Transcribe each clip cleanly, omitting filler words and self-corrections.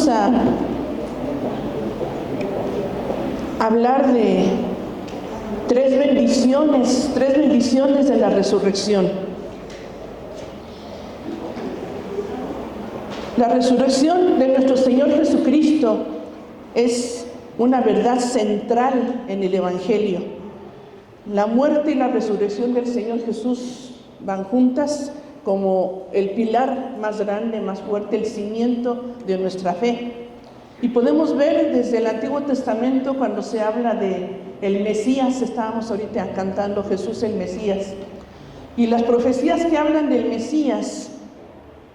Vamos a hablar de tres bendiciones de la resurrección. La resurrección de nuestro Señor Jesucristo es una verdad central en el Evangelio. La muerte y la resurrección del Señor Jesús van juntas como el pilar más grande, más fuerte, el cimiento de nuestra fe. Y podemos ver desde el Antiguo Testamento cuando se habla de el Mesías, estábamos ahorita cantando Jesús el Mesías, y las profecías que hablan del Mesías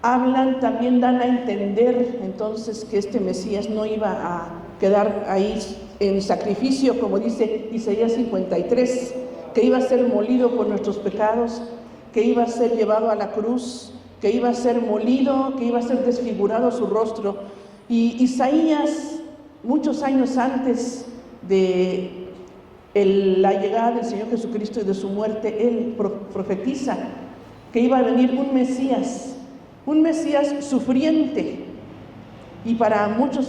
también dan a entender entonces que este Mesías no iba a quedar ahí en sacrificio, como dice Isaías 53, que iba a ser molido por nuestros pecados, que iba a ser llevado a la cruz, que iba a ser molido, que iba a ser desfigurado su rostro. Y Isaías, muchos años antes de la llegada del Señor Jesucristo y de su muerte, él profetiza que iba a venir un Mesías sufriente. Y para muchos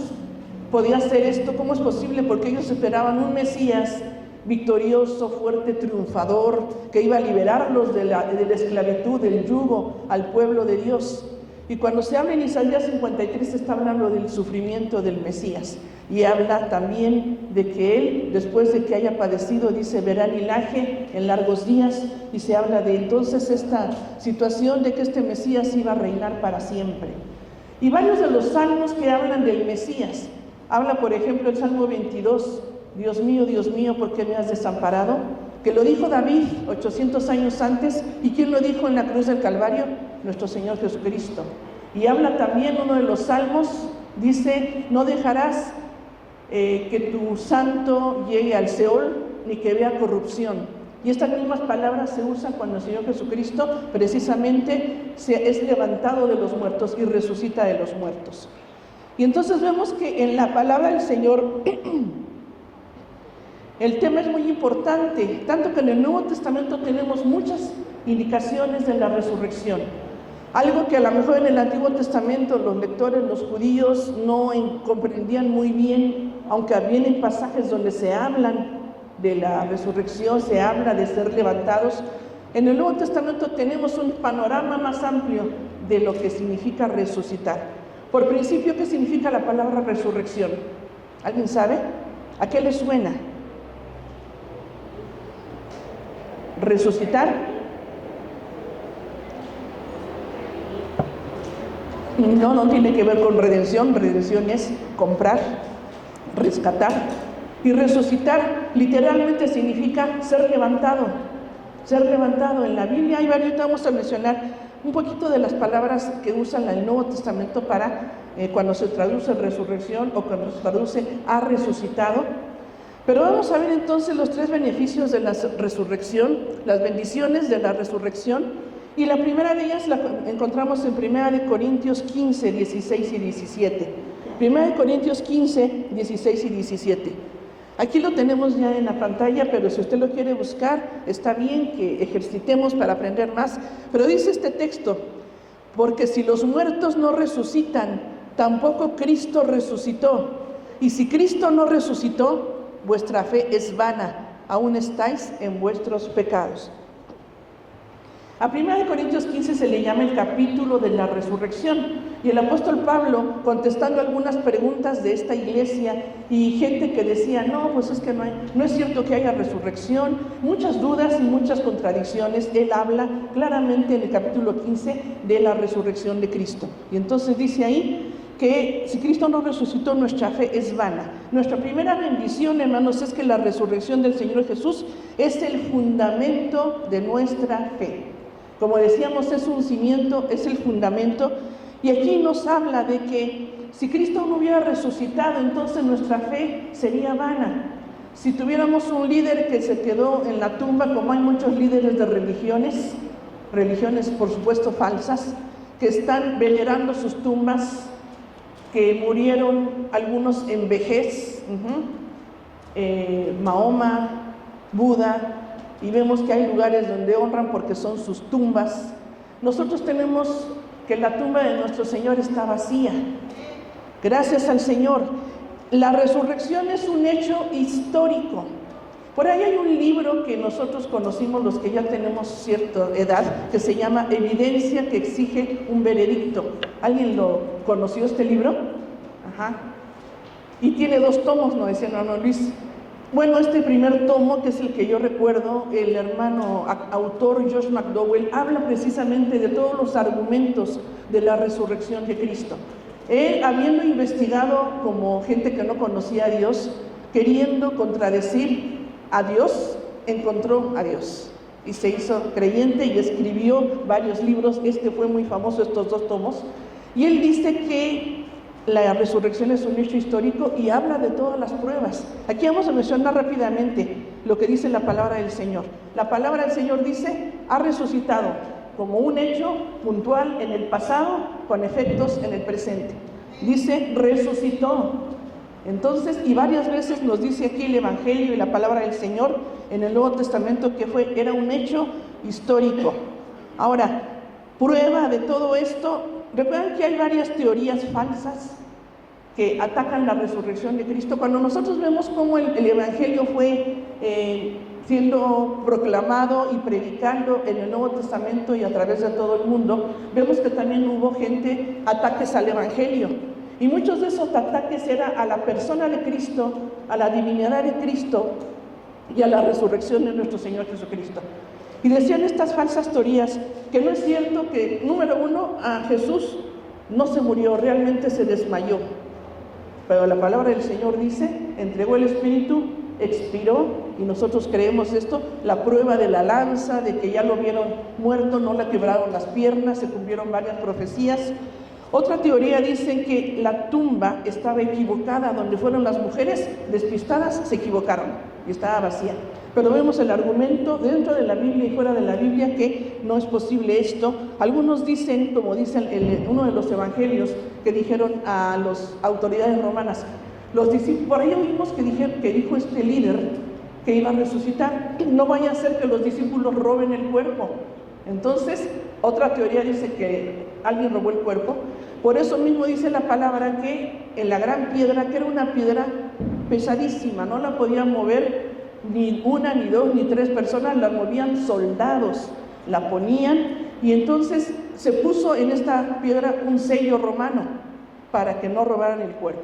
podía ser esto, ¿cómo es posible? Porque ellos esperaban un Mesías victorioso, fuerte, triunfador, que iba a liberarlos de la esclavitud, del yugo al pueblo de Dios. Y cuando se habla en Isaías 53 se está hablando del sufrimiento del Mesías, y habla también de que él, después de que haya padecido, dice, verá hilaje en largos días, y se habla de entonces esta situación de que este Mesías iba a reinar para siempre. Y varios de los salmos que hablan del Mesías, habla por ejemplo el Salmo 22, Dios mío, ¿por qué me has desamparado? Que lo dijo David 800 años antes. ¿Y quién lo dijo en la cruz del Calvario? Nuestro Señor Jesucristo. Y habla también uno de los salmos, dice, no dejarás que tu santo llegue al Seol, ni que vea corrupción. Y estas mismas palabras se usan cuando el Señor Jesucristo precisamente es levantado de los muertos y resucita de los muertos. Y entonces vemos que en la palabra del Señor el tema es muy importante, tanto que en el Nuevo Testamento tenemos muchas indicaciones de la resurrección. Algo que a lo mejor en el Antiguo Testamento los lectores, los judíos, no comprendían muy bien, aunque vienen pasajes donde se hablan de la resurrección, se habla de ser levantados. En el Nuevo Testamento tenemos un panorama más amplio de lo que significa resucitar. Por principio, ¿qué significa la palabra resurrección? ¿Alguien sabe? ¿A qué le suena? Resucitar. No tiene que ver con redención. Redención es comprar, rescatar. Y resucitar literalmente significa ser levantado. Ser levantado. En la Biblia hay varios, vamos a mencionar un poquito de las palabras que usan el Nuevo Testamento para cuando se traduce resurrección o cuando se traduce ha resucitado. Pero vamos a ver entonces los tres beneficios de la resurrección, las bendiciones de la resurrección. Y la primera de ellas la encontramos en 1 Corintios 15, 16 y 17. 1 Corintios 15, 16 y 17. Aquí lo tenemos ya en la pantalla, pero si usted lo quiere buscar, está bien que ejercitemos para aprender más. Pero dice este texto, porque si los muertos no resucitan, tampoco Cristo resucitó. Y si Cristo no resucitó, vuestra fe es vana, aún estáis en vuestros pecados. A 1 Corintios 15 se le llama el capítulo de la resurrección, y el apóstol Pablo, contestando algunas preguntas de esta iglesia y gente que decía, no, pues es que no es cierto que haya resurrección, muchas dudas y muchas contradicciones, él habla claramente en el capítulo 15 de la resurrección de Cristo. Y entonces dice ahí que si Cristo no resucitó, nuestra fe es vana. Nuestra primera bendición, hermanos, es que la resurrección del Señor Jesús es el fundamento de nuestra fe. Como decíamos, es un cimiento, es el fundamento. Y aquí nos habla de que si Cristo no hubiera resucitado, entonces nuestra fe sería vana. Si tuviéramos un líder que se quedó en la tumba, como hay muchos líderes de religiones por supuesto falsas, que están venerando sus tumbas, que murieron algunos en vejez, Mahoma, Buda, y vemos que hay lugares donde honran porque son sus tumbas. Nosotros tenemos que la tumba de nuestro Señor está vacía. Gracias al Señor. La resurrección es un hecho histórico. Por ahí hay un libro que nosotros conocimos, los que ya tenemos cierta edad, que se llama Evidencia que exige un veredicto. ¿Alguien lo conoció este libro? Ajá. Y tiene 2 tomos, ¿no? Decía no, Luis. Bueno, este primer tomo, que es el que yo recuerdo, el hermano autor Josh McDowell habla precisamente de todos los argumentos de la resurrección de Cristo. Él, habiendo investigado como gente que no conocía a Dios, queriendo contradecir a Dios, encontró a Dios y se hizo creyente y escribió varios libros. Este fue muy famoso, estos 2 tomos, y él dice que la resurrección es un hecho histórico y habla de todas las pruebas. Aquí vamos a mencionar rápidamente lo que dice la palabra del Señor. La palabra del Señor dice, ha resucitado como un hecho puntual en el pasado, con efectos en el presente. Dice, resucitó. Entonces, y varias veces nos dice aquí el Evangelio y la palabra del Señor en el Nuevo Testamento que era un hecho histórico. Ahora, prueba de todo esto, recuerdan que hay varias teorías falsas que atacan la resurrección de Cristo. Cuando nosotros vemos cómo el Evangelio fue siendo proclamado y predicando en el Nuevo Testamento y a través de todo el mundo, vemos que también hubo ataques al Evangelio. Y muchos de esos ataques eran a la persona de Cristo, a la divinidad de Cristo y a la resurrección de nuestro Señor Jesucristo. Y decían estas falsas teorías que no es cierto que, número 1, a Jesús no se murió, realmente se desmayó. Pero la palabra del Señor dice, entregó el Espíritu, expiró, y nosotros creemos esto, la prueba de la lanza, de que ya lo vieron muerto, no le quebraron las piernas, se cumplieron varias profecías. Otra teoría dice que la tumba estaba equivocada, donde fueron las mujeres despistadas, se equivocaron y estaba vacía. Pero vemos el argumento dentro de la Biblia y fuera de la Biblia que no es posible esto. Algunos dicen, como dice uno de los evangelios, que dijeron a las autoridades romanas, los discípulos, por ahí oímos que dijo este líder que iba a resucitar, no vaya a ser que los discípulos roben el cuerpo. Entonces, otra teoría dice que alguien robó el cuerpo. Por eso mismo dice la palabra que en la gran piedra, que era una piedra pesadísima, no la podían mover ni 1, ni 2, ni 3 personas, la movían soldados, la ponían, y entonces se puso en esta piedra un sello romano para que no robaran el cuerpo.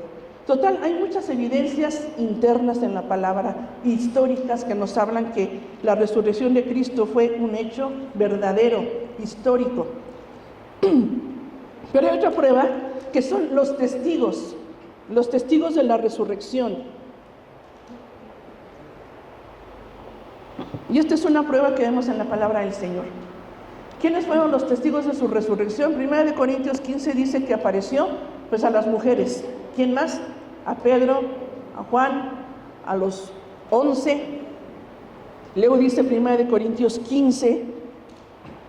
Total, hay muchas evidencias internas en la palabra, históricas, que nos hablan que la resurrección de Cristo fue un hecho verdadero, histórico. Pero hay otra prueba, que son los testigos de la resurrección. Y esta es una prueba que vemos en la palabra del Señor. ¿Quiénes fueron los testigos de su resurrección? 1 Corintios 15 dice que apareció pues a las mujeres. ¿Quién más? A Pedro, a Juan, a los 11. Luego dice 1 Corintios 15,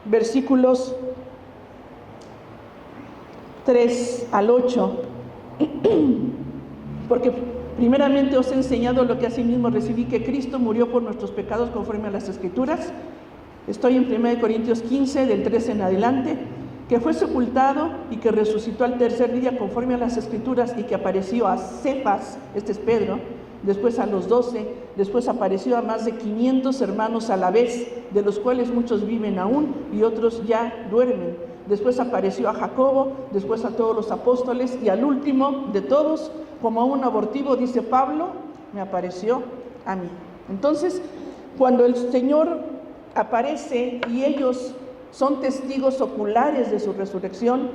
versículos 3 al 8. Porque primeramente os he enseñado lo que asimismo recibí, que Cristo murió por nuestros pecados conforme a las Escrituras. Estoy en 1 Corintios 15, del 13 en adelante. Que fue sepultado y que resucitó al tercer día conforme a las Escrituras, y que apareció a Cefas, este es Pedro, después a los 12, después apareció a más de 500 hermanos a la vez, de los cuales muchos viven aún y otros ya duermen. Después apareció a Jacobo, después a todos los apóstoles, y al último de todos, como a un abortivo, dice Pablo, me apareció a mí. Entonces, cuando el Señor aparece y ellos son testigos oculares de su resurrección,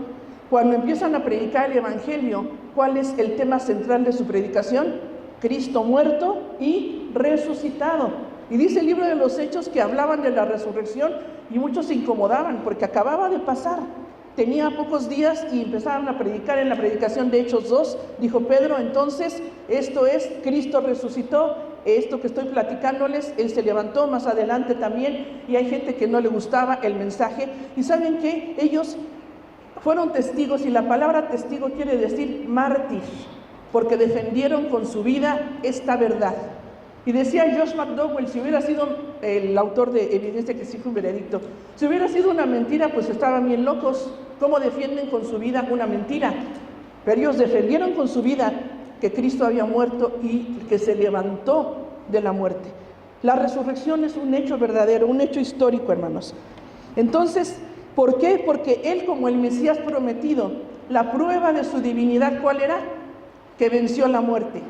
cuando empiezan a predicar el Evangelio, ¿cuál es el tema central de su predicación? Cristo muerto y resucitado. Y dice el libro de los Hechos que hablaban de la resurrección y muchos se incomodaban porque acababa de pasar. Tenía pocos días y empezaron a predicar. En la predicación de Hechos 2, dijo Pedro, entonces esto es, Cristo resucitó, esto que estoy platicándoles, Él se levantó más adelante también, y hay gente que no le gustaba el mensaje. Y ¿saben qué? Ellos fueron testigos, y la palabra testigo quiere decir mártir, porque defendieron con su vida esta verdad. Y decía Josh McDowell, si hubiera sido el autor de Evidencia que exige un veredicto, si hubiera sido una mentira, pues estaban bien locos. ¿Cómo defienden con su vida una mentira? Pero ellos defendieron con su vida que Cristo había muerto y que se levantó de la muerte. La resurrección es un hecho verdadero, un hecho histórico, hermanos. Entonces, ¿por qué? Porque Él, como el Mesías prometido, la prueba de su divinidad, ¿cuál era? Que venció la muerte.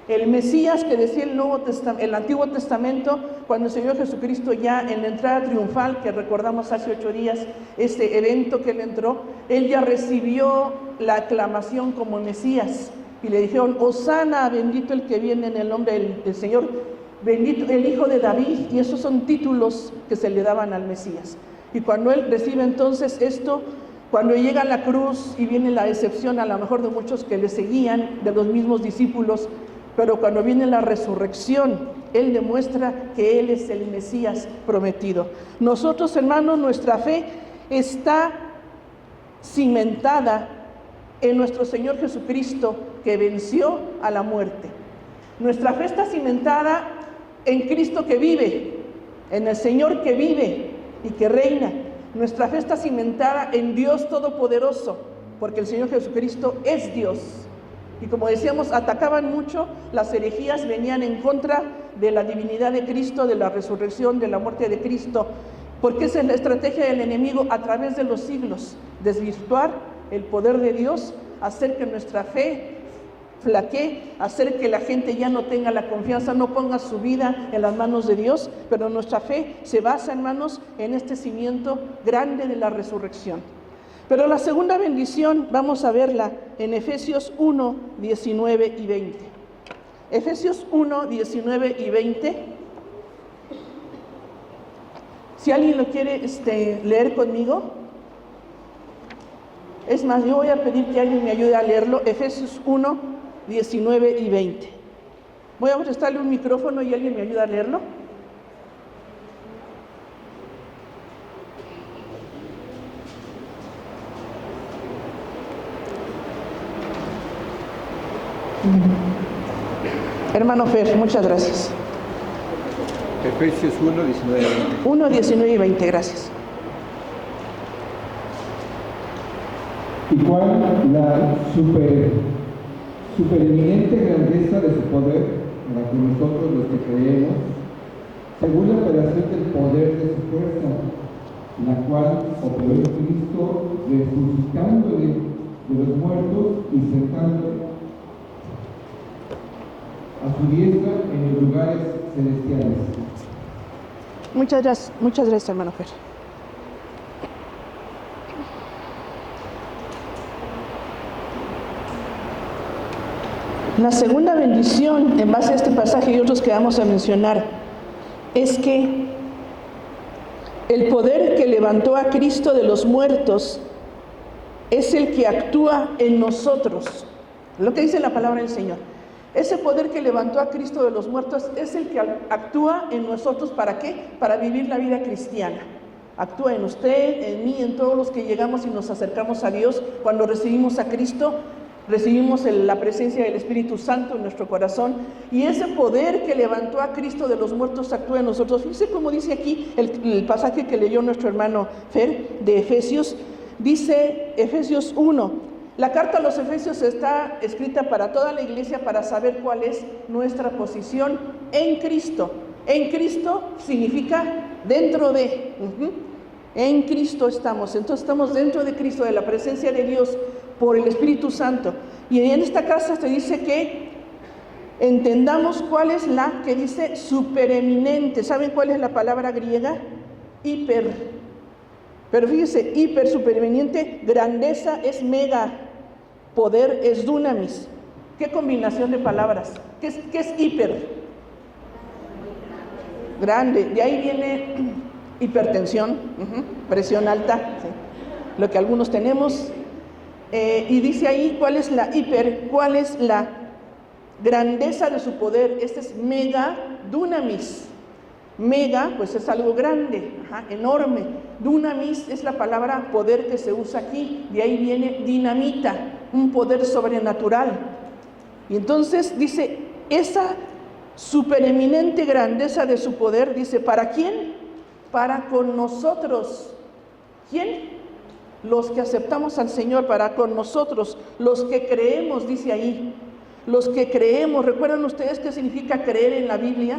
El Mesías que decía el Antiguo Testamento, cuando el Señor Jesucristo ya en la entrada triunfal, que recordamos hace 8 días, este evento que Él entró, Él ya recibió la aclamación como Mesías. Y le dijeron, Hosana, bendito el que viene en el nombre del Señor, bendito el Hijo de David. Y esos son títulos que se le daban al Mesías. Y cuando Él recibe entonces esto, cuando llega a la cruz y viene la decepción a lo mejor de muchos que le seguían, de los mismos discípulos, pero cuando viene la resurrección, Él demuestra que Él es el Mesías prometido. Nosotros, hermanos, nuestra fe está cimentada en nuestro Señor Jesucristo, que venció a la muerte. Nuestra fe está cimentada en Cristo que vive, en el Señor que vive y que reina. Nuestra fe está cimentada en Dios Todopoderoso, porque el Señor Jesucristo es Dios. Y como decíamos, atacaban mucho, las herejías venían en contra de la divinidad de Cristo, de la resurrección, de la muerte de Cristo, porque esa es la estrategia del enemigo a través de los siglos, desvirtuar el poder de Dios, hacer que nuestra fe flaquee, hacer que la gente ya no tenga la confianza, no ponga su vida en las manos de Dios, pero nuestra fe se basa, hermanos, en este cimiento grande de la resurrección. Pero la segunda bendición vamos a verla en Efesios 1, 19 y 20. Efesios 1, 19 y 20. Si alguien lo quiere leer conmigo. Es más, yo voy a pedir que alguien me ayude a leerlo. Efesios 1, 19 y 20. Voy a prestarle un micrófono y alguien me ayuda a leerlo. Hermano Fer, muchas gracias. Efesios 1, 19 y 20. 1, 19 y 20, gracias. Y cuál la supereminente grandeza de su poder, para que nosotros los que creemos, según la operación del poder de su fuerza, la cual operó en Cristo, resucitándole de los muertos y sentándole a su diestra en los lugares celestiales. Muchas gracias, hermano Fer. La segunda bendición, en base a este pasaje y otros que vamos a mencionar, es que el poder que levantó a Cristo de los muertos es el que actúa en nosotros. Lo que dice la palabra del Señor. Ese poder que levantó a Cristo de los muertos es el que actúa en nosotros. ¿Para qué? Para vivir la vida cristiana. Actúa en usted, en mí, en todos los que llegamos y nos acercamos a Dios. Cuando recibimos a Cristo, recibimos la presencia del Espíritu Santo en nuestro corazón. Y ese poder que levantó a Cristo de los muertos actúa en nosotros. Fíjense cómo dice aquí el pasaje que leyó nuestro hermano Fer de Efesios. Dice Efesios 1. La carta a los Efesios está escrita para toda la iglesia para saber cuál es nuestra posición en Cristo. En Cristo significa dentro de. En Cristo estamos. Entonces estamos dentro de Cristo, de la presencia de Dios por el Espíritu Santo. Y en esta carta se dice que entendamos cuál es la que dice supereminente. ¿Saben cuál es la palabra griega? Hiper. Pero fíjese, hiper, supereminente, grandeza es mega. Poder es dunamis. ¿Qué combinación de palabras? ¿Qué es hiper? Grande. De ahí viene hipertensión, presión alta, ¿sí? Lo que algunos tenemos. Y dice ahí cuál es la hiper, cuál es la grandeza de su poder. Este es mega dunamis. Mega, pues es algo grande, enorme. Dunamis es la palabra poder que se usa aquí. De ahí viene dinamita, un poder sobrenatural. Y entonces dice, esa supereminente grandeza de su poder, dice, ¿para quién? Para con nosotros. ¿Quién? los que aceptamos al Señor, para con nosotros, los que creemos, dice ahí, los que creemos. ¿Recuerdan ustedes qué significa creer en la Biblia?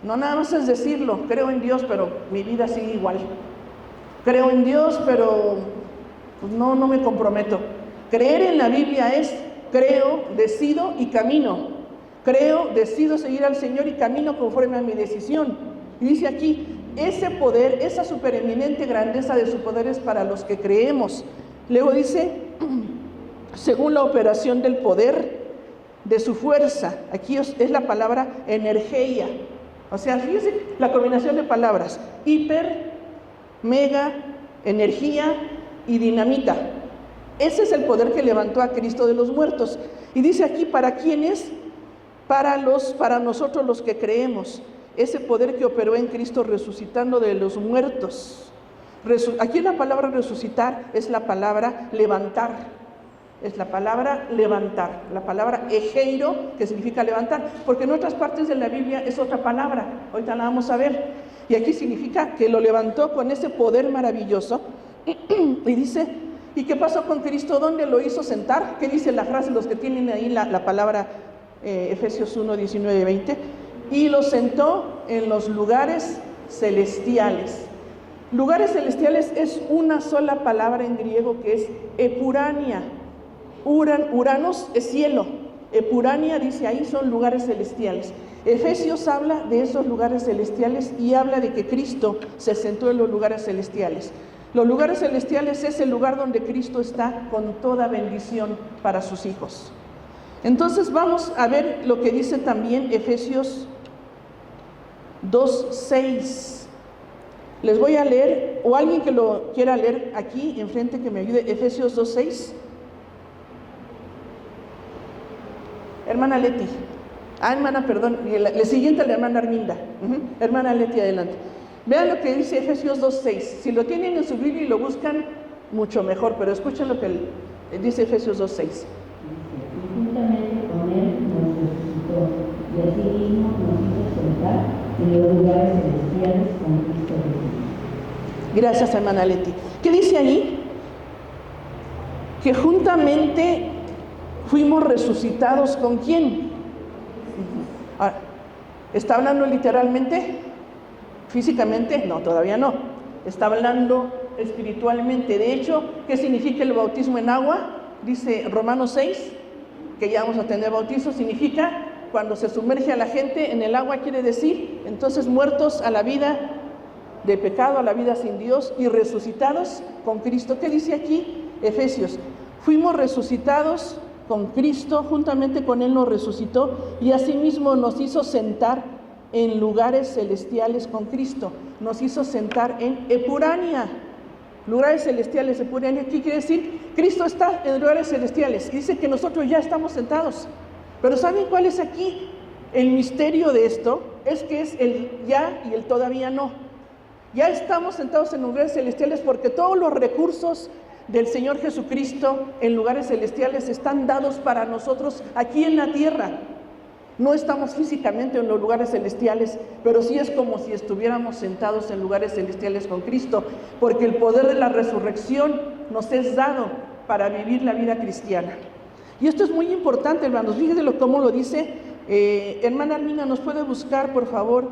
No nada más es decirlo, creo en Dios, pero mi vida sigue igual. Creo en Dios, pero pues no me comprometo. Creer en la Biblia es creo, decido y camino. Creo, decido seguir al Señor y camino conforme a mi decisión. Y dice aquí, ese poder, esa supereminente grandeza de su poder es para los que creemos. Luego dice, según la operación del poder de su fuerza. Aquí es la palabra energía. O sea, fíjense la combinación de palabras: hiper, mega, energía y dinamita. Ese es el poder que levantó a Cristo de los muertos. Y dice aquí, ¿para quiénes? Para nosotros los que creemos. Ese poder que operó en Cristo resucitando de los muertos. Aquí la palabra resucitar es la palabra levantar. Es la palabra levantar, la palabra egeiro, que significa levantar, porque en otras partes de la Biblia es otra palabra, ahorita la vamos a ver, y aquí significa que lo levantó con ese poder maravilloso. Y dice, ¿y qué pasó con Cristo? ¿Dónde lo hizo sentar? ¿Qué dice la frase? Los que tienen ahí la palabra Efesios 1, 19, 20, y lo sentó en los lugares celestiales. Lugares celestiales es una sola palabra en griego que es epurania. Uranos es cielo, epurania dice ahí son lugares celestiales. Efesios habla de esos lugares celestiales y habla de que Cristo se sentó en los lugares celestiales. Los lugares celestiales es el lugar donde Cristo está con toda bendición para sus hijos. Entonces vamos a ver lo que dice también Efesios 2:6. Les voy a leer, o alguien que lo quiera leer aquí enfrente que me ayude, Efesios 2:6. Hermana Leti. Hermana, perdón, la siguiente la hermana Arminda. Hermana Leti, adelante. Vean lo que dice Efesios 2:6. Si lo tienen en su Biblia y lo buscan, mucho mejor, pero escuchen lo que dice Efesios 2:6. Juntamente con él nos resucitó y asimismo nos hizo sentar en los lugares celestiales con Cristo Jesús. Gracias, hermana Leti. ¿Qué dice ahí? Que juntamente fuimos resucitados ¿con quién? Ahora, ¿está hablando literalmente? ¿Físicamente? No, todavía no. Está hablando espiritualmente. De hecho, ¿qué significa el bautismo en agua? Dice Romanos 6, que ya vamos a tener bautizo. Significa cuando se sumerge a la gente en el agua, quiere decir, entonces muertos a la vida de pecado, a la vida sin Dios, y resucitados con Cristo. ¿Qué dice aquí? Efesios. Fuimos resucitados con Cristo, juntamente con Él nos resucitó y asimismo nos hizo sentar en lugares celestiales con Cristo. Nos hizo sentar en epurania, lugares celestiales, epurania. ¿Qué quiere decir? Cristo está en lugares celestiales y dice que nosotros ya estamos sentados. Pero ¿saben cuál es aquí el misterio de esto? Es que es el ya y el todavía no. Ya estamos sentados en lugares celestiales porque todos los recursos del Señor Jesucristo en lugares celestiales están dados para nosotros aquí en la tierra. No estamos físicamente en los lugares celestiales, pero sí es como si estuviéramos sentados en lugares celestiales con Cristo, porque el poder de la resurrección nos es dado para vivir la vida cristiana. Y esto es muy importante, hermanos. Fíjense cómo lo dice. Hermana Armina, ¿nos puede buscar, por favor,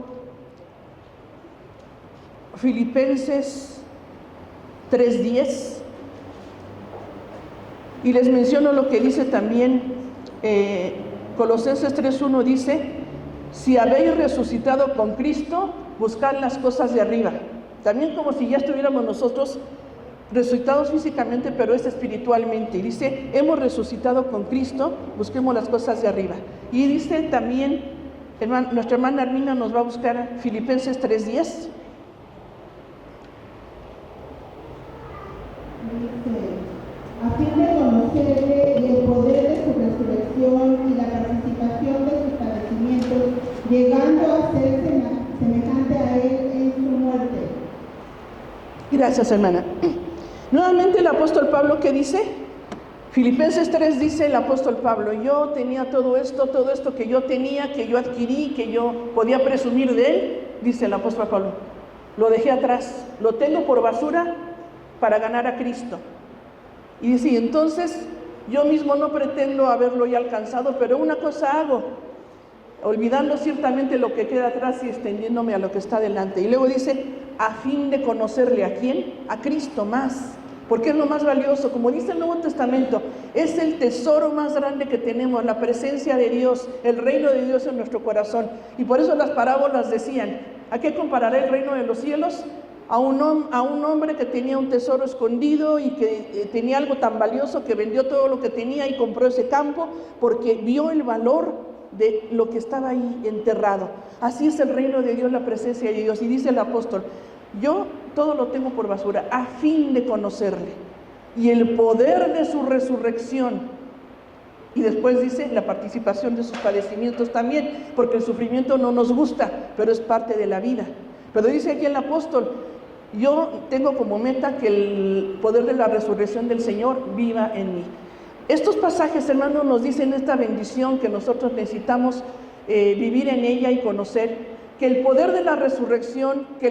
Filipenses 3:10? Y les menciono lo que dice también Colosenses 3:1, dice: si habéis resucitado con Cristo, buscad las cosas de arriba. También como si ya estuviéramos nosotros resucitados físicamente, pero es espiritualmente. Y dice, hemos resucitado con Cristo, busquemos las cosas de arriba. Y dice también, nuestra hermana Armina nos va a buscar Filipenses 3:10. A fin de conocerle y el poder de su resurrección y la participación de sus padecimientos, llegando a ser semejante a él en su muerte. Gracias, hermana. Nuevamente el apóstol Pablo, ¿qué dice? Filipenses 3 dice el apóstol Pablo: yo tenía todo esto que yo tenía, que yo adquirí, que yo podía presumir de él, dice el apóstol Pablo, lo dejé atrás, lo tengo por basura para ganar a Cristo. Y dice, entonces yo mismo no pretendo haberlo ya alcanzado, pero una cosa hago, olvidando ciertamente lo que queda atrás y extendiéndome a lo que está delante. Y luego dice, a fin de conocerle, ¿a quién? A Cristo más, porque es lo más valioso. Como dice el Nuevo Testamento, es el tesoro más grande que tenemos, la presencia de Dios, el reino de Dios en nuestro corazón. Y por eso las parábolas decían, ¿a qué compararé el reino de los cielos? A un hombre que tenía un tesoro escondido y que tenía algo tan valioso que vendió todo lo que tenía y compró ese campo porque vio el valor de lo que estaba ahí enterrado. Así es el reino de Dios, la presencia de Dios. Y dice el apóstol, yo todo lo tengo por basura a fin de conocerle y el poder de su resurrección. Y después dice la participación de sus padecimientos también, porque el sufrimiento no nos gusta, pero es parte de la vida. Pero dice aquí el apóstol, yo tengo como meta que el poder de la resurrección del Señor viva en mí. Estos pasajes, hermanos, nos dicen esta bendición que nosotros necesitamos vivir en ella y conocer, que el poder de la resurrección que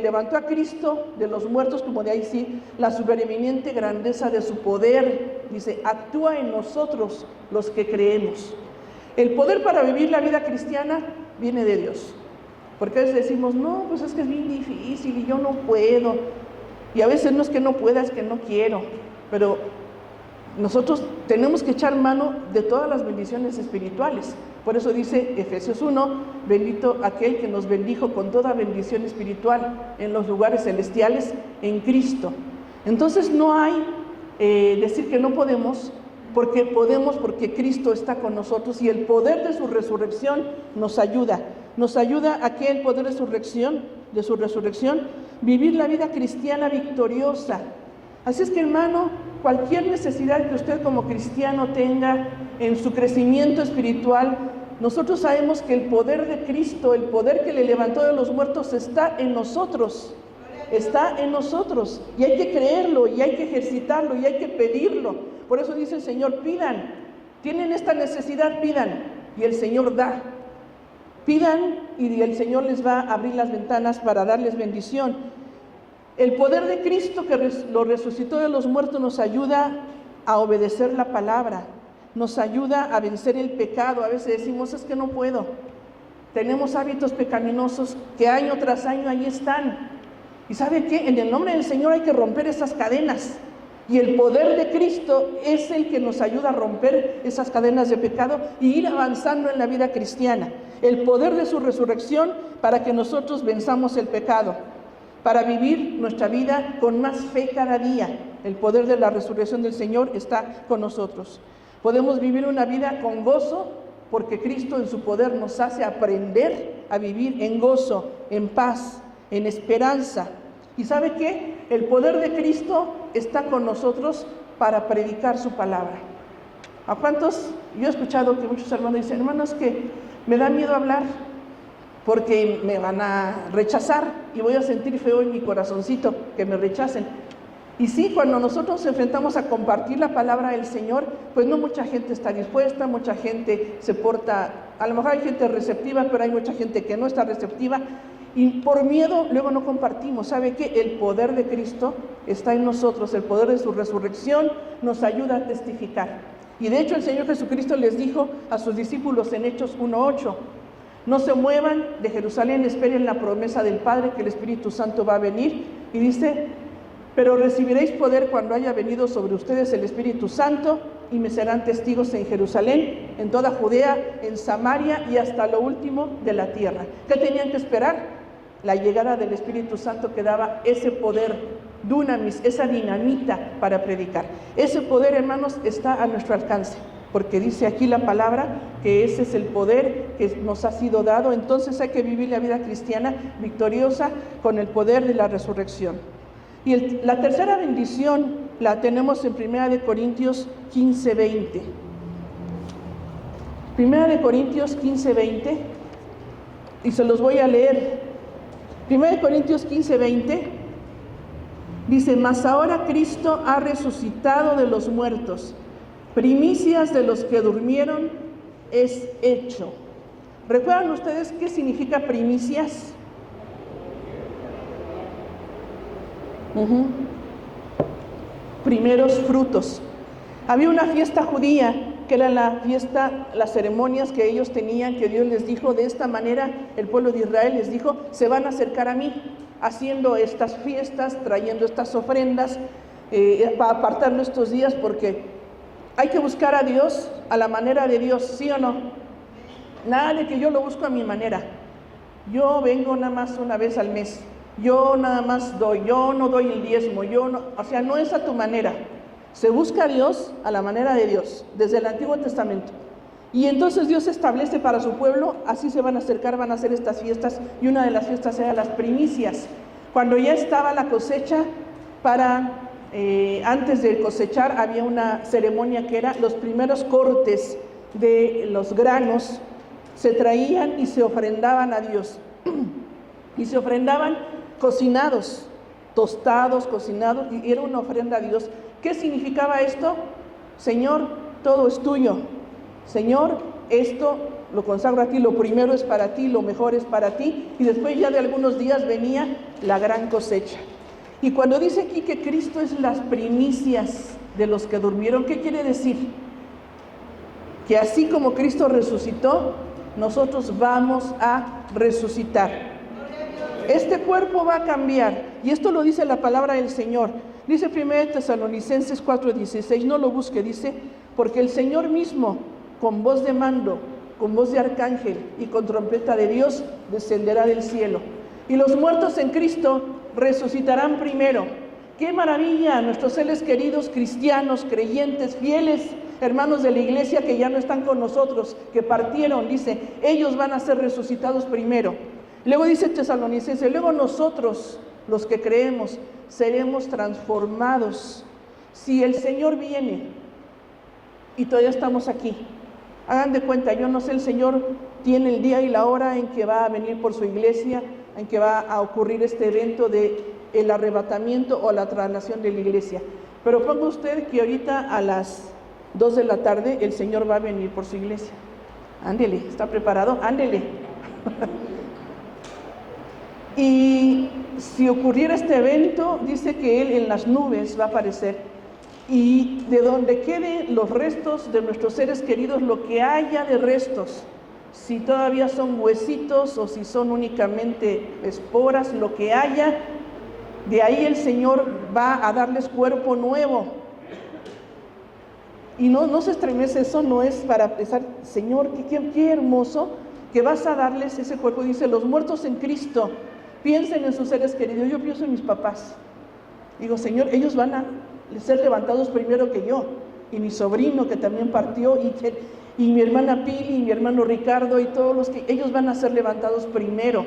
levantó a Cristo de los muertos, como de ahí sí, la supereminente grandeza de su poder, dice, actúa en nosotros los que creemos. El poder para vivir la vida cristiana viene de Dios. Porque a veces decimos, no, pues es que es bien difícil y yo no puedo. Y a veces no es que no pueda, es que no quiero. Pero nosotros tenemos que echar mano de todas las bendiciones espirituales. Por eso dice Efesios 1, bendito aquel que nos bendijo con toda bendición espiritual en los lugares celestiales en Cristo. Entonces no hay decir que no podemos, porque podemos porque Cristo está con nosotros y el poder de su resurrección nos ayuda. Nos ayuda a que el poder de su resurrección, vivir la vida cristiana victoriosa. Así es que, hermano, cualquier necesidad que usted como cristiano tenga en su crecimiento espiritual, nosotros sabemos que el poder de Cristo, el poder que le levantó de los muertos está en nosotros. Está en nosotros y hay que creerlo y hay que ejercitarlo y hay que pedirlo. Por eso dice el Señor, pidan, tienen esta necesidad, pidan y el Señor da. Pidan y el Señor les va a abrir las ventanas para darles bendición. El poder de Cristo que lo resucitó de los muertos nos ayuda a obedecer la palabra, nos ayuda a vencer el pecado. A veces decimos, es que no puedo. Tenemos hábitos pecaminosos que año tras año ahí están. ¿Y sabe qué? En el nombre del Señor hay que romper esas cadenas. Y el poder de Cristo es el que nos ayuda a romper esas cadenas de pecado y ir avanzando en la vida cristiana. El poder de su resurrección para que nosotros venzamos el pecado, para vivir nuestra vida con más fe cada día. El poder de la resurrección del Señor está con nosotros. Podemos vivir una vida con gozo porque Cristo en su poder nos hace aprender a vivir en gozo, en paz, en esperanza. ¿Y sabe qué? El poder de Cristo está con nosotros para predicar su palabra. ¿A cuántos? Yo he escuchado que muchos hermanos dicen, hermanos, que me da miedo hablar porque me van a rechazar y voy a sentir feo en mi corazoncito que me rechacen. Y sí, cuando nosotros nos enfrentamos a compartir la palabra del Señor, pues no mucha gente está dispuesta, mucha gente se porta, a lo mejor hay gente receptiva, pero hay mucha gente que no está receptiva. Y por miedo luego no compartimos. ¿Sabe qué? El poder de Cristo está en nosotros, el poder de su resurrección nos ayuda a testificar. Y de hecho el Señor Jesucristo les dijo a sus discípulos en Hechos 1:8, no se muevan de Jerusalén, esperen la promesa del Padre que el Espíritu Santo va a venir. Y dice, pero recibiréis poder cuando haya venido sobre ustedes el Espíritu Santo y me serán testigos en Jerusalén, en toda Judea, en Samaria y hasta lo último de la tierra. ¿Qué tenían que esperar? La llegada del Espíritu Santo que daba ese poder, dunamis, esa dinamita para predicar. Ese poder, hermanos, está a nuestro alcance, porque dice aquí la palabra que ese es el poder que nos ha sido dado. Entonces hay que vivir la vida cristiana victoriosa con el poder de la resurrección. Y la tercera bendición la tenemos en 1 Corintios 15:20. 1 Corintios 15:20, y se los voy a leer. 1 Corintios 15:20 dice, mas ahora Cristo ha resucitado de los muertos, primicias de los que durmieron es hecho. ¿Recuerdan ustedes qué significa primicias? primeros frutos. Había una fiesta judía que era la fiesta, las ceremonias que ellos tenían, que Dios les dijo, de esta manera el pueblo de Israel les dijo, se van a acercar a mí, haciendo estas fiestas, trayendo estas ofrendas, para apartarlo estos días, porque hay que buscar a Dios a la manera de Dios, ¿sí o no? Nada de que yo lo busco a mi manera. Yo vengo nada más una vez al mes, yo nada más doy, yo no doy el diezmo, o sea, no es a tu manera. Se busca a Dios a la manera de Dios, desde el Antiguo Testamento. Y entonces Dios establece para su pueblo, así se van a acercar, van a hacer estas fiestas, y una de las fiestas era las primicias. Cuando ya estaba la cosecha, antes de cosechar había una ceremonia que era los primeros cortes de los granos, se traían y se ofrendaban a Dios. Y se ofrendaban cocinados, tostados, cocinados, y era una ofrenda a Dios. ¿Qué significaba esto? Señor, todo es tuyo. Señor, esto lo consagro a ti, lo primero es para ti, lo mejor es para ti. Y después ya de algunos días venía la gran cosecha. Y cuando dice aquí que Cristo es las primicias de los que durmieron, ¿qué quiere decir? Que así como Cristo resucitó, nosotros vamos a resucitar. Este cuerpo va a cambiar, y esto lo dice la palabra del Señor. Dice 1 Tesalonicenses 4:16, no lo busque, dice, porque el Señor mismo, con voz de mando, con voz de arcángel y con trompeta de Dios, descenderá del cielo. Y los muertos en Cristo resucitarán primero. ¡Qué maravilla! Nuestros seres queridos cristianos, creyentes, fieles, hermanos de la iglesia que ya no están con nosotros, que partieron, dice, ellos van a ser resucitados primero. Luego dice Tesalonicenses, luego nosotros, los que creemos, seremos transformados. Si el Señor viene y todavía estamos aquí, hagan de cuenta, yo no sé, el Señor tiene el día y la hora en que va a venir por su iglesia, en que va a ocurrir este evento de el arrebatamiento o la traslación de la iglesia. Pero ponga usted que ahorita a las 2 de la tarde el Señor va a venir por su iglesia. Ándele, ¿está preparado? Ándele. Y si ocurriera este evento, dice que Él en las nubes va a aparecer, y de donde queden los restos de nuestros seres queridos, lo que haya de restos, si todavía son huesitos o si son únicamente esporas, lo que haya, de ahí el Señor va a darles cuerpo nuevo. Y no se estremece, eso no es para pensar, Señor, qué hermoso que vas a darles ese cuerpo. Dice, los muertos en Cristo, piensen en sus seres queridos. Yo pienso en mis papás. Digo, Señor, ellos van a ser levantados primero que yo. Y mi sobrino que también partió, y mi hermana Pili, y mi hermano Ricardo, y todos los que ellos van a ser levantados primero.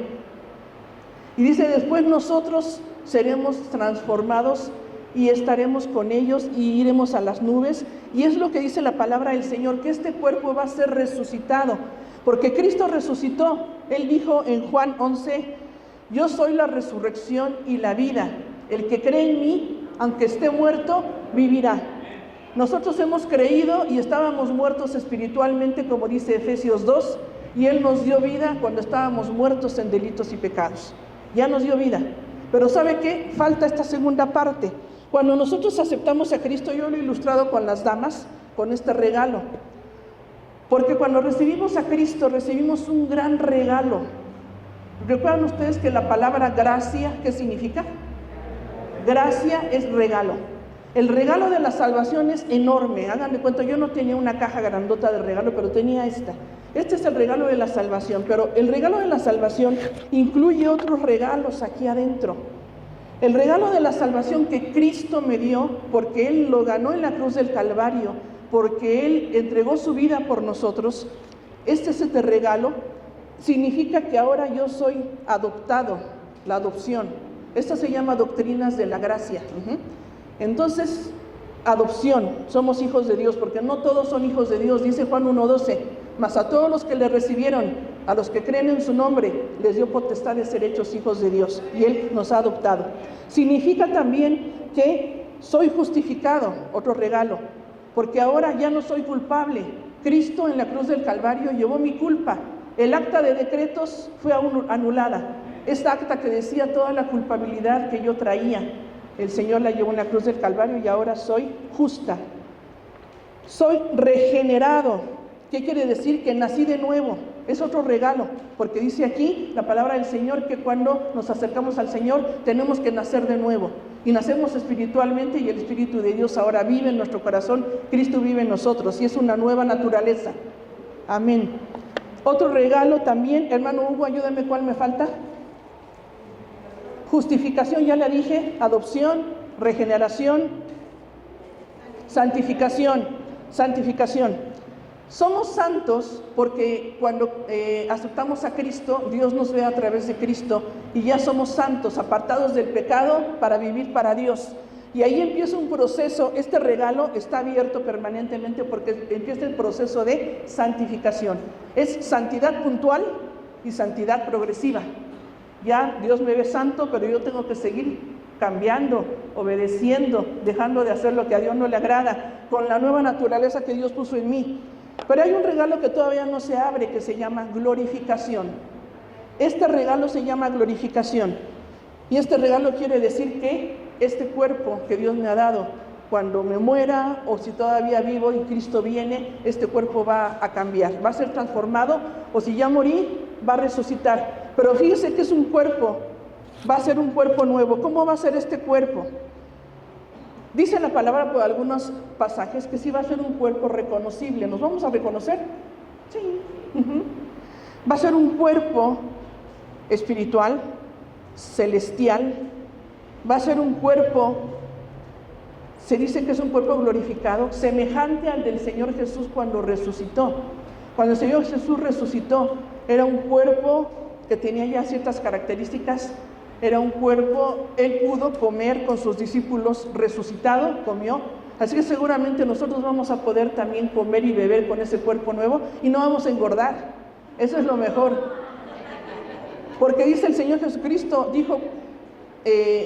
Y dice, después nosotros seremos transformados y estaremos con ellos y iremos a las nubes. Y es lo que dice la palabra del Señor, que este cuerpo va a ser resucitado. Porque Cristo resucitó. Él dijo en Juan 11, yo soy la resurrección y la vida. El que cree en mí, aunque esté muerto, vivirá. Nosotros hemos creído y estábamos muertos espiritualmente, como dice Efesios 2, y Él nos dio vida cuando estábamos muertos en delitos y pecados. Ya nos dio vida. Pero ¿sabe qué? Falta esta segunda parte. Cuando nosotros aceptamos a Cristo, yo lo he ilustrado con las damas, con este regalo. Porque cuando recibimos a Cristo, recibimos un gran regalo. ¿Recuerdan ustedes que la palabra gracia, qué significa? Gracia es regalo. El regalo de la salvación es enorme. Hagan de cuenta, yo no tenía una caja grandota de regalo, pero tenía esta. Este es el regalo de la salvación, pero el regalo de la salvación incluye otros regalos aquí adentro. El regalo de la salvación que Cristo me dio, porque Él lo ganó en la cruz del Calvario, porque Él entregó su vida por nosotros, este regalo, significa que ahora yo soy adoptado, la adopción. Esto se llama doctrinas de la gracia. Entonces, adopción, somos hijos de Dios, porque no todos son hijos de Dios, dice Juan 1:12, mas a todos los que le recibieron, a los que creen en su nombre, les dio potestad de ser hechos hijos de Dios, y Él nos ha adoptado. Significa también que soy justificado, otro regalo, porque ahora ya no soy culpable. Cristo en la cruz del Calvario llevó mi culpa. El acta de decretos fue anulada. Esta acta que decía toda la culpabilidad que yo traía, El Señor la llevó en la cruz del Calvario y ahora soy justa. Soy regenerado. ¿Qué quiere decir? Que nací de nuevo. Es otro regalo, porque dice aquí la palabra del Señor que cuando nos acercamos al Señor tenemos que nacer de nuevo. Y nacemos espiritualmente y el Espíritu de Dios ahora vive en nuestro corazón. Cristo vive en nosotros y es una nueva naturaleza. Amén. Otro regalo también, hermano Hugo, ayúdame, ¿cuál me falta? Justificación, ya le dije, adopción, regeneración, santificación. Somos santos porque cuando aceptamos a Cristo, Dios nos ve a través de Cristo y ya somos santos, apartados del pecado para vivir para Dios. Y ahí empieza un proceso, este regalo está abierto permanentemente porque empieza el proceso de santificación. Es santidad puntual y santidad progresiva. Ya Dios me ve santo, pero yo tengo que seguir cambiando, obedeciendo, dejando de hacer lo que a Dios no le agrada, con la nueva naturaleza que Dios puso en mí. Pero hay un regalo que todavía no se abre, que se llama glorificación. Este regalo se llama glorificación. Y este regalo quiere decir que este cuerpo que Dios me ha dado, cuando me muera o si todavía vivo y Cristo viene, este cuerpo va a cambiar, va a ser transformado, o si ya morí, va a resucitar. Pero fíjese que es un cuerpo, va a ser un cuerpo nuevo. ¿Cómo va a ser este cuerpo? Dice la palabra por algunos pasajes que sí va a ser un cuerpo reconocible. ¿Nos vamos a reconocer? Sí. Va a ser un cuerpo espiritual, celestial. Va a ser un cuerpo, se dice que es un cuerpo glorificado, semejante al del Señor Jesús cuando resucitó. Cuando el Señor Jesús resucitó, era un cuerpo que tenía ya ciertas características. Era un cuerpo, Él pudo comer con sus discípulos resucitado, comió. Así que seguramente nosotros vamos a poder también comer y beber con ese cuerpo nuevo y no vamos a engordar. Eso es lo mejor. Porque dice el Señor Jesucristo, dijo,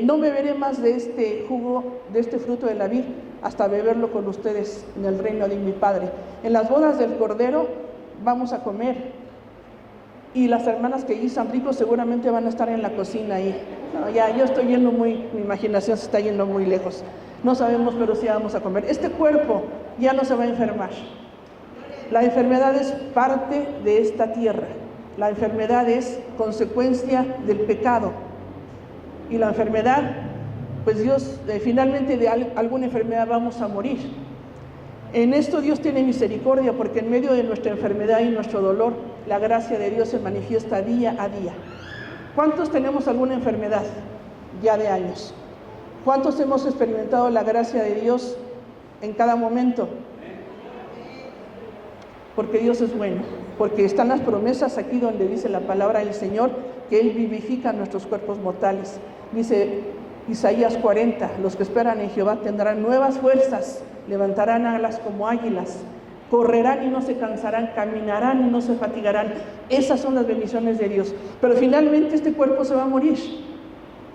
no beberé más de este jugo, de este fruto de la vid, hasta beberlo con ustedes en el reino de mi Padre. En las bodas del Cordero vamos a comer. Y las hermanas que guisan rico seguramente van a estar en la cocina ahí. No, ya, yo estoy yendo mi imaginación se está yendo muy lejos. No sabemos, pero sí vamos a comer. Este cuerpo ya no se va a enfermar. La enfermedad es parte de esta tierra. La enfermedad es consecuencia del pecado. Y la enfermedad, pues Dios, finalmente de alguna enfermedad vamos a morir. En esto Dios tiene misericordia porque en medio de nuestra enfermedad y nuestro dolor, la gracia de Dios se manifiesta día a día. ¿Cuántos tenemos alguna enfermedad ya de años? ¿Cuántos hemos experimentado la gracia de Dios en cada momento? Porque Dios es bueno, porque están las promesas aquí donde dice la palabra del Señor que Él vivifica nuestros cuerpos mortales. Dice Isaías 40, los que esperan en Jehová tendrán nuevas fuerzas, levantarán alas como águilas, correrán y no se cansarán, caminarán y no se fatigarán. Esas son las bendiciones de Dios. Pero finalmente este cuerpo se va a morir.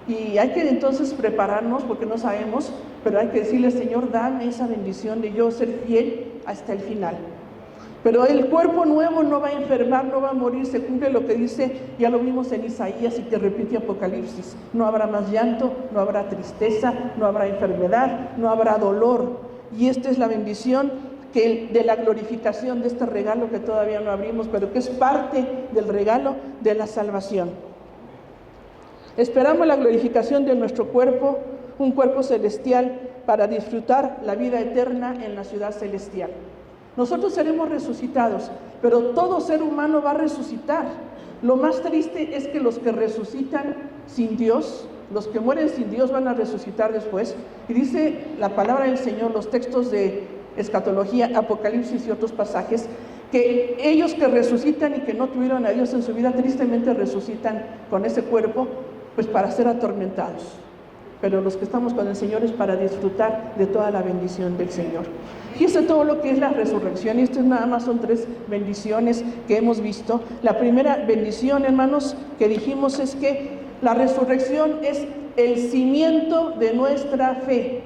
Y hay que entonces prepararnos porque no sabemos, pero hay que decirle, Señor, dame esa bendición de yo ser fiel hasta el final. Pero el cuerpo nuevo no va a enfermar, no va a morir, se cumple lo que dice, ya lo vimos en Isaías y que repite Apocalipsis. No habrá más llanto, no habrá tristeza, no habrá enfermedad, no habrá dolor. Y esta es la bendición de la glorificación de este regalo que todavía no abrimos, pero que es parte del regalo de la salvación. Esperamos la glorificación de nuestro cuerpo, un cuerpo celestial, para disfrutar la vida eterna en la ciudad celestial. Nosotros seremos resucitados, pero todo ser humano va a resucitar. Lo más triste es que los que resucitan sin Dios, los que mueren sin Dios van a resucitar después. Y dice la palabra del Señor, los textos de escatología, Apocalipsis y otros pasajes, que ellos que resucitan y que no tuvieron a Dios en su vida, tristemente resucitan con ese cuerpo, pues para ser atormentados. Pero los que estamos con el Señor es para disfrutar de toda la bendición del Señor. Fíjense todo lo que es la resurrección, y estas nada más son 3 bendiciones que hemos visto. La primera bendición, hermanos, que dijimos es que la resurrección es el cimiento de nuestra fe.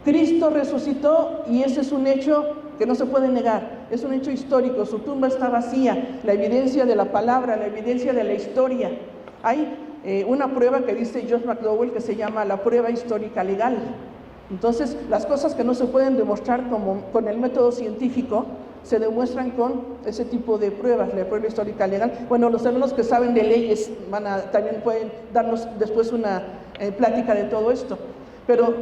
Cristo resucitó y ese es un hecho que no se puede negar, es un hecho histórico. Su tumba está vacía, la evidencia de la palabra, la evidencia de la historia. Hay una prueba que dice Josh McDowell que se llama la prueba histórica legal. Entonces, las cosas que no se pueden demostrar con el método científico, se demuestran con ese tipo de pruebas, la prueba histórica legal. Bueno, los hermanos que saben de leyes también pueden darnos después una plática de todo esto. Pero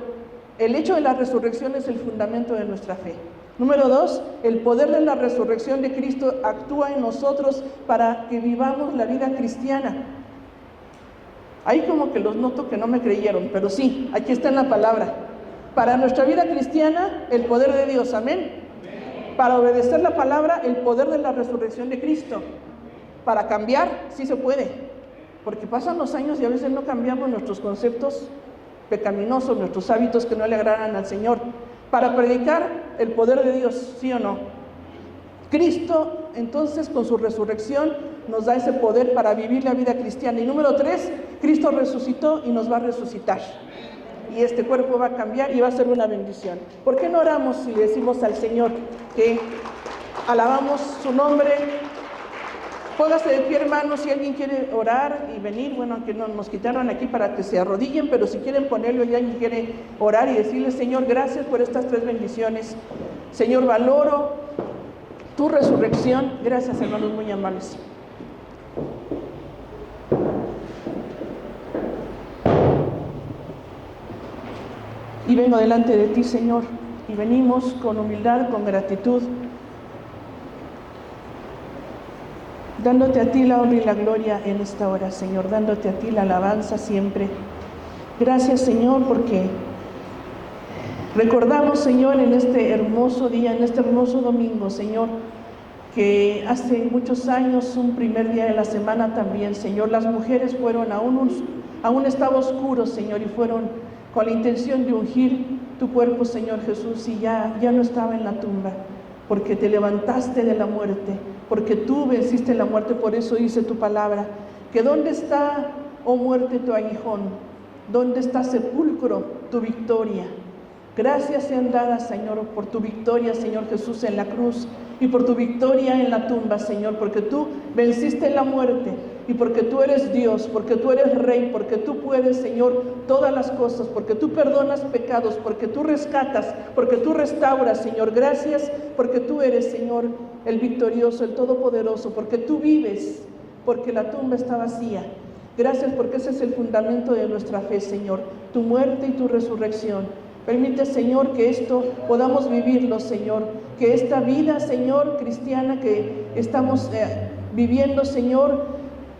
el hecho de la resurrección es el fundamento de nuestra fe. Número 2, el poder de la resurrección de Cristo actúa en nosotros para que vivamos la vida cristiana. Ahí como que los noto que no me creyeron, pero sí, aquí está en la palabra. Para nuestra vida cristiana, el poder de Dios, amén. Para obedecer la palabra, el poder de la resurrección de Cristo. Para cambiar, sí se puede, porque pasan los años y a veces no cambiamos nuestros conceptos pecaminosos, nuestros hábitos que no le agradan al Señor. Para predicar, el poder de Dios, ¿sí o no? Cristo, entonces, con su resurrección, nos da ese poder para vivir la vida cristiana. Y número 3, Cristo resucitó y nos va a resucitar. Y este cuerpo va a cambiar y va a ser una bendición. ¿Por qué no oramos y le decimos al Señor que alabamos su nombre? Póngase de pie, hermanos, si alguien quiere orar y venir. Bueno, aunque no nos quitaron aquí para que se arrodillen, pero si quieren ponerlo y alguien quiere orar y decirle: Señor, gracias por estas 3 bendiciones. Señor, valoro tu resurrección. Gracias, hermanos, muy amables. Y vengo delante de ti, Señor, y venimos con humildad, con gratitud, dándote a ti la honra y la gloria en esta hora, Señor, dándote a ti la alabanza siempre. Gracias, Señor, porque recordamos, Señor, en este hermoso día, en este hermoso domingo, Señor, que hace muchos años, un primer día de la semana también, Señor, las mujeres fueron a un estado oscuro, Señor, y fueron con la intención de ungir tu cuerpo, Señor Jesús, y ya no estaba en la tumba, porque te levantaste de la muerte, porque tú venciste la muerte. Por eso dice tu palabra, que ¿dónde está, oh muerte, tu aguijón? ¿Dónde está, sepulcro, tu victoria? Gracias sean dadas, Señor, por tu victoria, Señor Jesús, en la cruz, y por tu victoria en la tumba, Señor, porque tú venciste la muerte, y porque tú eres Dios, porque tú eres Rey, porque tú puedes, Señor, todas las cosas, porque tú perdonas pecados, porque tú rescatas, porque tú restauras, Señor. Gracias porque tú eres, Señor, el victorioso, el todopoderoso, porque tú vives, porque la tumba está vacía. Gracias porque ese es el fundamento de nuestra fe, Señor, tu muerte y tu resurrección. Permite, Señor, que esto podamos vivirlo, Señor, que esta vida, Señor, cristiana que estamos viviendo, Señor,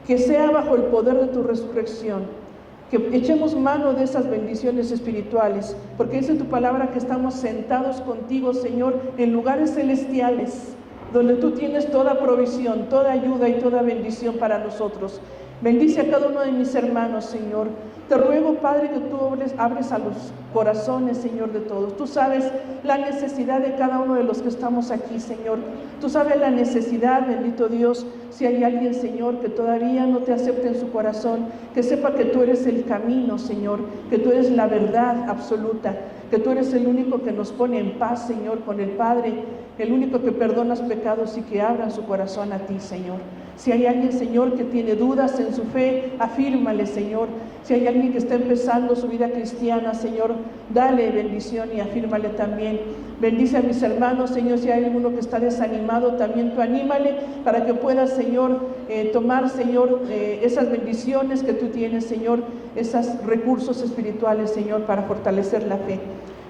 que sea bajo el poder de tu resurrección, que echemos mano de esas bendiciones espirituales, porque dice tu palabra que estamos sentados contigo, Señor, en lugares celestiales, donde tú tienes toda provisión, toda ayuda y toda bendición para nosotros. Bendice a cada uno de mis hermanos, Señor. Te ruego, Padre, que tú abres a los corazones, Señor, de todos. Tú sabes la necesidad de cada uno de los que estamos aquí, Señor. Tú sabes la necesidad, bendito Dios, si hay alguien, Señor, que todavía no te acepte en su corazón, que sepa que tú eres el camino, Señor, que tú eres la verdad absoluta, que tú eres el único que nos pone en paz, Señor, con el Padre, el único que perdonas pecados y que abran su corazón a ti, Señor. Si hay alguien, Señor, que tiene dudas en su fe, afírmale, Señor. Si hay alguien que está empezando su vida cristiana, Señor, dale bendición y afírmale también. Bendice a mis hermanos, Señor. Si hay alguno que está desanimado, también tú anímale para que pueda, Señor, tomar, Señor, esas bendiciones que tú tienes, Señor, esos recursos espirituales, Señor, para fortalecer la fe.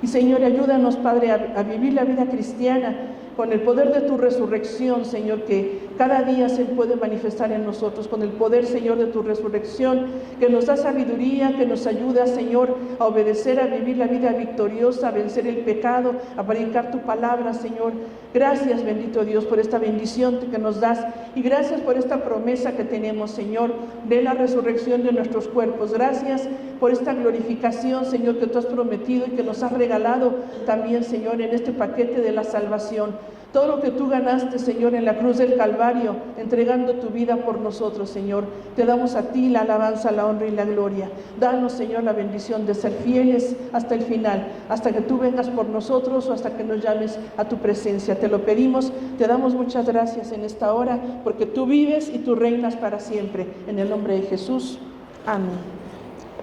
Y, Señor, ayúdanos, Padre, a vivir la vida cristiana con el poder de tu resurrección, Señor, que cada día se puede manifestar en nosotros, con el poder, Señor, de tu resurrección, que nos da sabiduría, que nos ayuda, Señor, a obedecer, a vivir la vida victoriosa, a vencer el pecado, a predicar tu palabra, Señor. Gracias, bendito Dios, por esta bendición que nos das, y gracias por esta promesa que tenemos, Señor, de la resurrección de nuestros cuerpos. Gracias por esta glorificación, Señor, que tú has prometido y que nos has regalado también, Señor, en este paquete de la salvación. Todo lo que tú ganaste, Señor, en la cruz del Calvario, entregando tu vida por nosotros, Señor. Te damos a ti la alabanza, la honra y la gloria. Danos, Señor, la bendición de ser fieles hasta el final, hasta que tú vengas por nosotros o hasta que nos llames a tu presencia. Te lo pedimos, te damos muchas gracias en esta hora, porque tú vives y tú reinas para siempre. En el nombre de Jesús. Amén.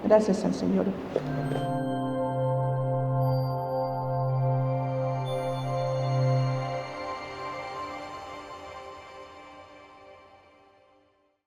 Gracias al Señor.